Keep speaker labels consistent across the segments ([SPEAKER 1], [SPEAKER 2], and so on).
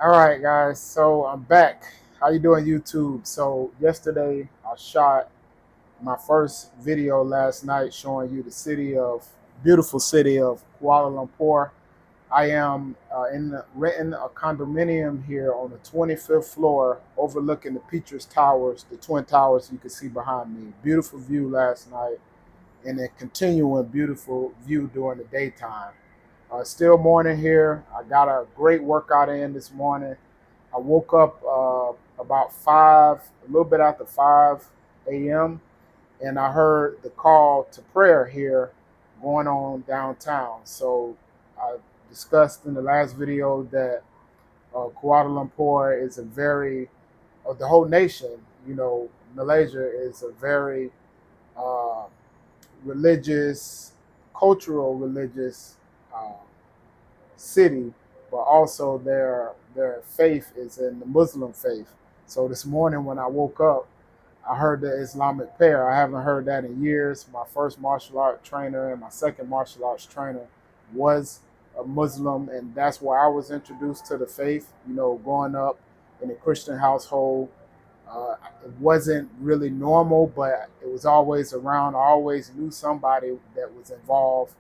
[SPEAKER 1] All right, guys. So I'm back. How you doing, YouTube? So yesterday I shot my first video last night showing you the beautiful city of Kuala Lumpur. I am renting a condominium here on the 25th floor, overlooking the Petrus Towers, the twin towers you can see behind me. Beautiful view last night, and a continuing beautiful view during the daytime. Still morning here. I got a great workout in this morning. I woke up about a little bit after 5 a.m., and I heard the call to prayer here going on downtown. So I discussed in the last video that Kuala Lumpur is the whole nation, Malaysia is a very uh, religious, cultural religious uh, city, but also their faith is in the Muslim faith. So this morning when I woke up, I heard the Islamic prayer. I haven't heard that in years. My first martial art trainer and my second martial arts trainer was a Muslim, and that's where I was introduced to the faith. Growing up in a Christian household, it wasn't really normal, but it was always around. I always knew somebody that was involved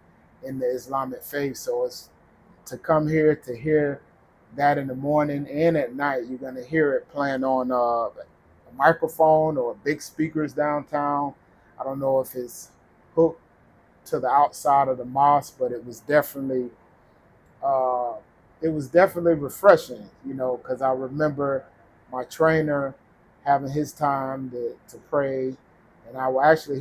[SPEAKER 1] in the Islamic faith. So it's to come here to hear that in the morning and at night. You're going to hear it playing on a microphone or big speakers downtown. I don't know if it's hooked to the outside of the mosque, but uh, it was definitely refreshing, because I remember my trainer having his time to pray, and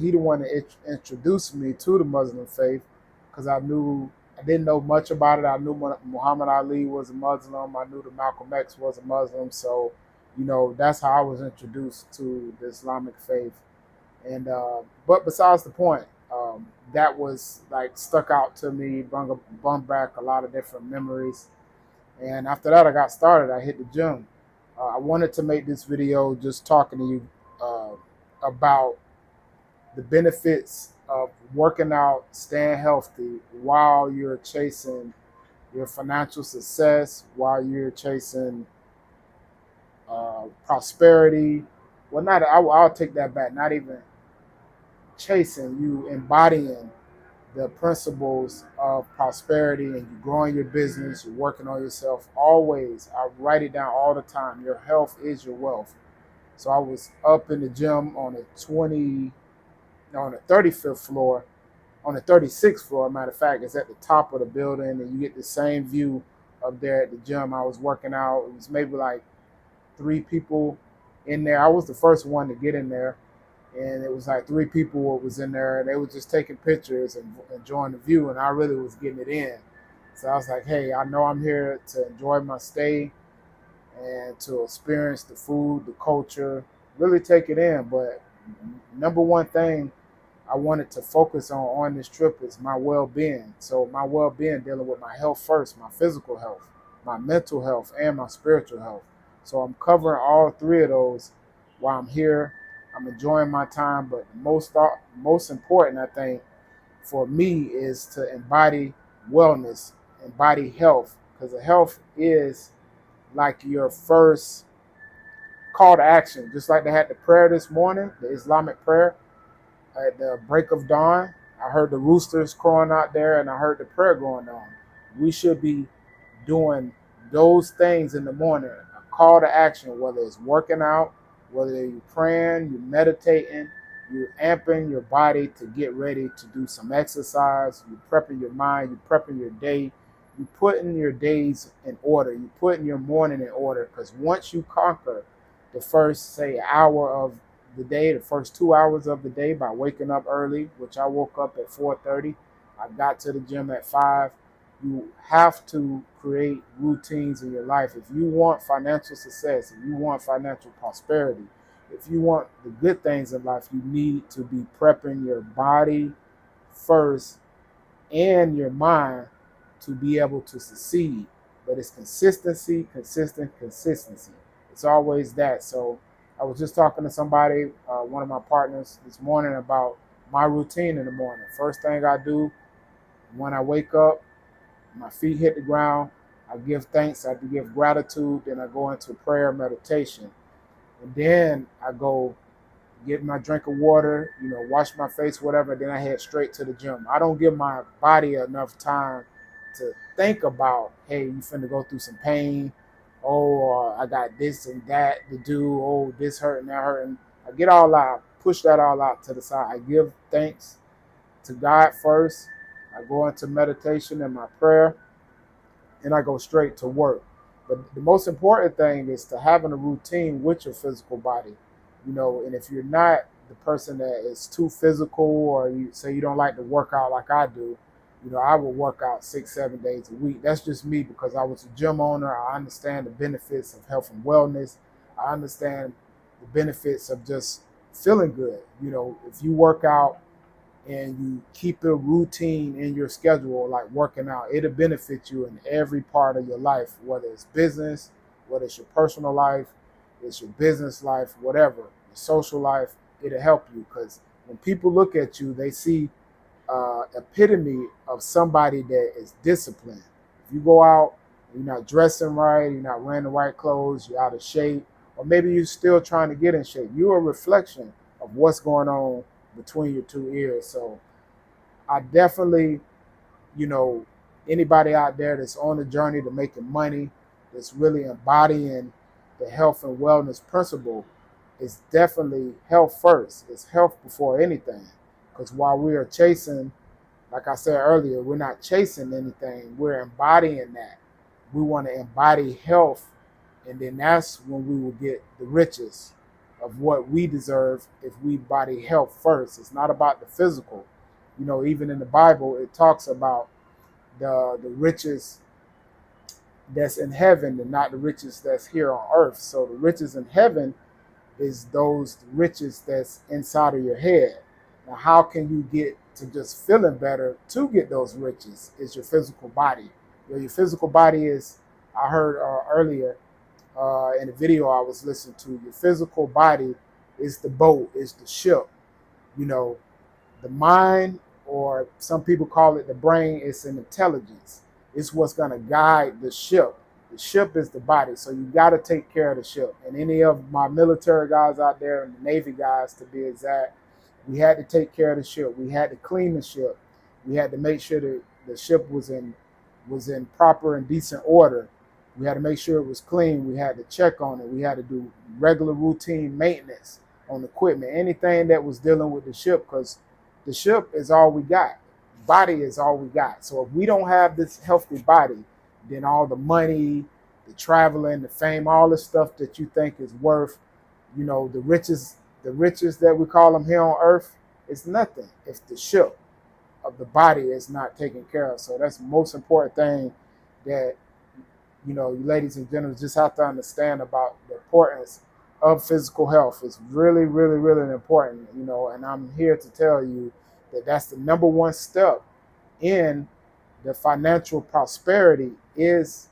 [SPEAKER 1] he the one that introduced me to the Muslim faith, because I didn't know much about it. I knew Muhammad Ali was a Muslim. I knew that Malcolm X was a Muslim. So, that's how I was introduced to the Islamic faith. And but besides the point, that was like stuck out to me, brought back a lot of different memories. And after that, I got started. I hit the gym. I wanted to make this video just talking to you about the benefits of working out, staying healthy while you're chasing your financial success, while you're chasing prosperity. Well, not I'll take that back. Not even chasing, you embodying the principles of prosperity, and you growing your business, you're working on yourself. Always, I write it down all the time. Your health is your wealth. So I was up in the gym on the 35th floor, on the 36th floor. Matter of fact, it's at the top of the building, and you get the same view up there at the gym. I was working out. It was maybe like three people in there. I was the first one to get in there, and it was like three people was in there, and they were just taking pictures and enjoying the view, and I really was getting it in. So I was like, hey, I know I'm here to enjoy my stay and to experience the food, the culture, really take it in. But number one thing I wanted to focus on this trip is my well-being. So my well-being, dealing with my health first, my physical health, my mental health, and my spiritual health. So I'm covering all three of those while I'm here. I'm enjoying my time, but most important, I think, for me is to embody wellness, embody health, because the health is like your first call to action. Just like they had the prayer this morning, the Islamic prayer at the break of dawn. I heard the roosters crowing out there, and I heard the prayer going on. We should be doing those things in the morning. A call to action, whether it's working out, whether you're praying, you're meditating, you're amping your body to get ready to do some exercise, you're prepping your mind, you're prepping your day, you're putting your days in order, you're putting your morning in order. Because once you conquer the first, say, hour of the day, the first 2 hours of the day, by waking up early, which I woke up at 4:30. I got to the gym at 5. You have to create routines in your life. If you want financial success, if you want financial prosperity, if you want the good things in life, you need to be prepping your body first and your mind to be able to succeed. But it's consistency, consistency. It's always that. So I was just talking to somebody, one of my partners this morning, about my routine in the morning. First thing I do when I wake up, my feet hit the ground, I give thanks, I give gratitude, then I go into prayer meditation. And then I go get my drink of water, wash my face, whatever, then I head straight to the gym. I don't give my body enough time to think about, hey, you finna go through some pain. Oh, I got this and that to do. Oh, this hurting, that hurting. I get all out, push that all out to the side. I give thanks to God first. I go into meditation and my prayer, and I go straight to work. But the most important thing is to having a routine with your physical body, and if you're not the person that is too physical, or you say you don't like to work out like I do, I will work out 6, 7 days a week. That's just me because I was a gym owner. I understand the benefits of health and wellness. I understand the benefits of just feeling good. If you work out and you keep a routine in your schedule, like working out, it'll benefit you in every part of your life, whether it's business, whether it's your personal life, it's your business life, whatever, your social life, it'll help you. Because when people look at you, they see epitome of somebody that is disciplined. If you go out, you're not dressing right, you're not wearing the right clothes, you're out of shape, or maybe you're still trying to get in shape, you're a reflection of what's going on between your two ears. So I definitely, anybody out there that's on the journey to making money, that's really embodying the health and wellness principle, is definitely health first. It's health before anything. Because while we are chasing, like I said earlier, we're not chasing anything, we're embodying that. We want to embody health, and then that's when we will get the riches of what we deserve if we body health first. It's not about the physical. Even in the Bible, it talks about the riches that's in heaven and not the riches that's here on earth. So the riches in heaven is those riches that's inside of your head. Now, how can you get to just feeling better to get those riches? Is your physical body. Your physical body is, I heard earlier in the video I was listening to, your physical body is the boat, is the ship. The mind, or some people call it the brain, is an intelligence. It's what's going to guide the ship. The ship is the body, so you got to take care of the ship. And any of my military guys out there, and the Navy guys to be exact, we had to take care of the ship. We had to clean the ship. We had to make sure that the ship was in proper and decent order. We had to make sure it was clean. We had to check on it. We had to do regular routine maintenance on equipment, anything that was dealing with the ship, because the ship is all we got. Body is all we got. So if we don't have this healthy body, then all the money, the traveling, the fame, all the stuff that you think is worth, the riches that we call them here on earth, is nothing if the ship of the body is not taken care of. So that's the most important thing that, you ladies and gentlemen, just have to understand about the importance of physical health. It's really, really, really important, and I'm here to tell you that that's the number one step in the financial prosperity is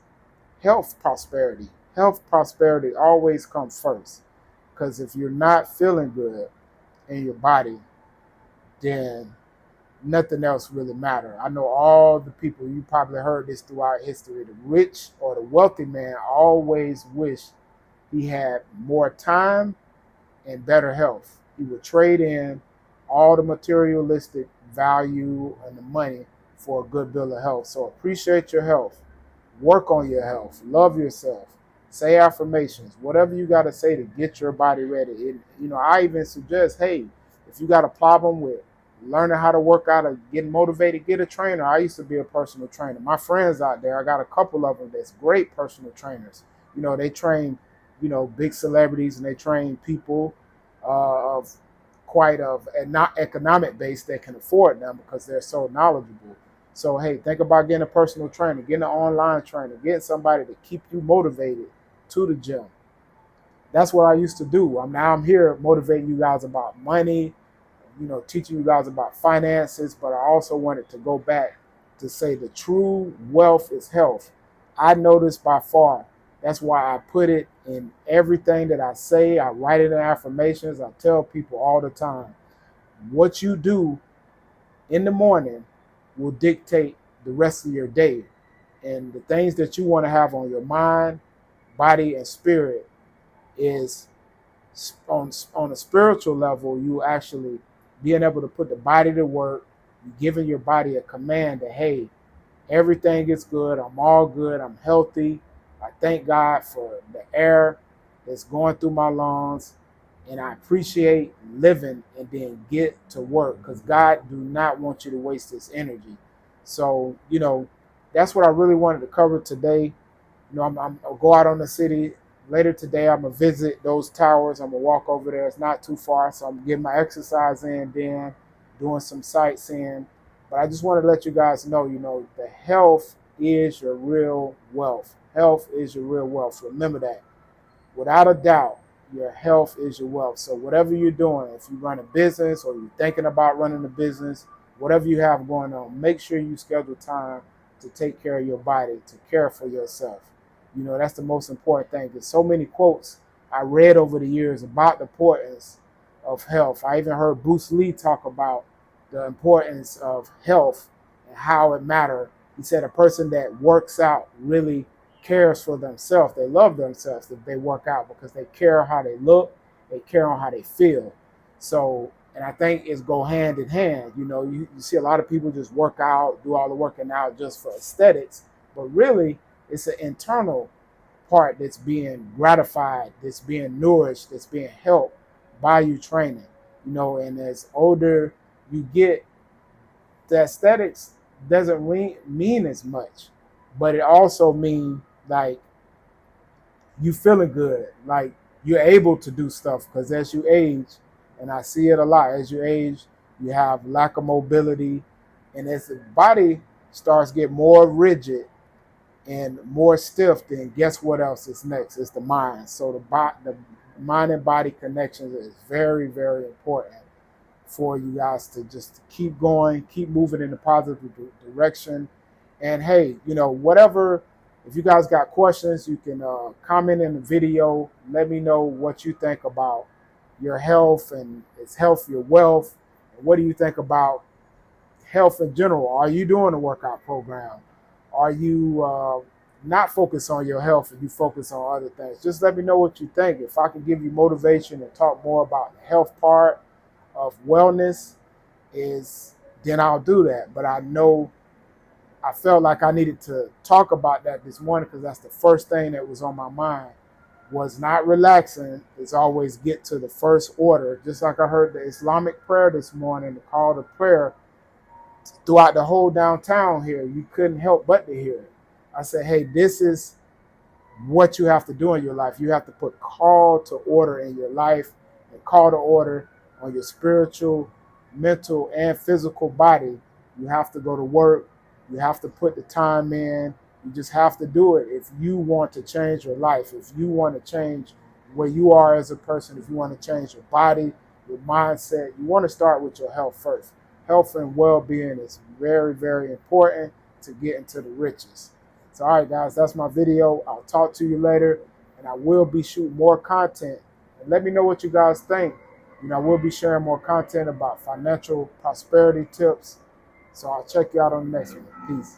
[SPEAKER 1] health prosperity. Health prosperity always comes first, because if you're not feeling good in your body, then nothing else really matters. I know all the people, you probably heard this throughout history, the rich or the wealthy man always wish he had more time and better health. He would trade in all the materialistic value and the money for a good bill of health. So appreciate your health. Work on your health. Love yourself. Say affirmations. Whatever you got to say to get your body ready. I even suggest, hey, if you got a problem with learning how to work out or getting motivated, get a trainer. I used to be a personal trainer. My friends out there, I got a couple of them that's great personal trainers. They train, big celebrities, and they train people of quite of and not economic base that can afford them because they're so knowledgeable. So hey, think about getting a personal trainer, getting an online trainer, getting somebody to keep you motivated to the gym. That's what I used to do. I'm here motivating you guys about money, teaching you guys about finances, but I also wanted to go back to say the true wealth is health. I know this by far. That's why I put it in everything that I say. I write it in affirmations. I tell people all the time, what you do in the morning will dictate the rest of your day. And the things that you want to have on your mind, body, and spirit is on a spiritual level, you actually being able to put the body to work, you giving your body a command that, hey, everything is good, I'm all good, I'm healthy. I thank God for the air that's going through my lungs, and I appreciate living, and then get to work, because God do not want you to waste this energy. So, that's what I really wanted to cover today. I'll go out on the city later today. I'm gonna visit those towers. I'm gonna walk over there. It's not too far, so I'm getting my exercise in, then doing some sightseeing. But I just wanted to let you guys know, the health is your real wealth. Health is your real wealth. Remember that. Without a doubt, your health is your wealth. So whatever you're doing, if you run a business or you're thinking about running a business, whatever you have going on, make sure you schedule time to take care of your body, to care for yourself. That's the most important thing. There's so many quotes I read over the years about the importance of health. I even heard Bruce Lee talk about the importance of health and how it matters. He said a person that works out really cares for themselves. They love themselves if they work out, because they care how they look, they care on how they feel. So, and I think it's go hand in hand. You see a lot of people just work out, do all the working out just for aesthetics, but really it's an internal part that's being gratified, that's being nourished, that's being helped by you training. And as older you get, the aesthetics doesn't mean as much, but it also means like you feeling good, like you're able to do stuff, because as you age, and I see it a lot, as you age, you have lack of mobility, and as the body starts getting more rigid and more stiff, then guess what else is next? It's the mind. So the mind and body connection is very, very important for you guys to just keep going, keep moving in the positive direction. And hey, whatever, if you guys got questions, you can comment in the video. Let me know what you think about your health, and is health your wealth? And what do you think about health in general? Are you doing a workout program? Are you not focused on your health and you focus on other things? Just let me know what you think. If I can give you motivation and talk more about the health part of wellness, then I'll do that. But I felt like I needed to talk about that this morning, because that's the first thing that was on my mind, was not relaxing. It's always get to the first order. Just like I heard the Islamic prayer this morning, the call to prayer throughout the whole downtown here, you couldn't help but to hear it. I said, hey, this is what you have to do in your life. You have to put call to order in your life, and call to order on your spiritual, mental, and physical body. You have to go to work. You have to put the time in. You just have to do it if you want to change your life, if you want to change where you are as a person, if you want to change your body, your mindset. You want to start with your health first. Health and well-being is very, very important to get into the riches. So, all right, guys, that's my video. I'll talk to you later, and I will be shooting more content. And let me know what you guys think. I will be sharing more content about financial prosperity tips. So I'll check you out on the next one. Peace.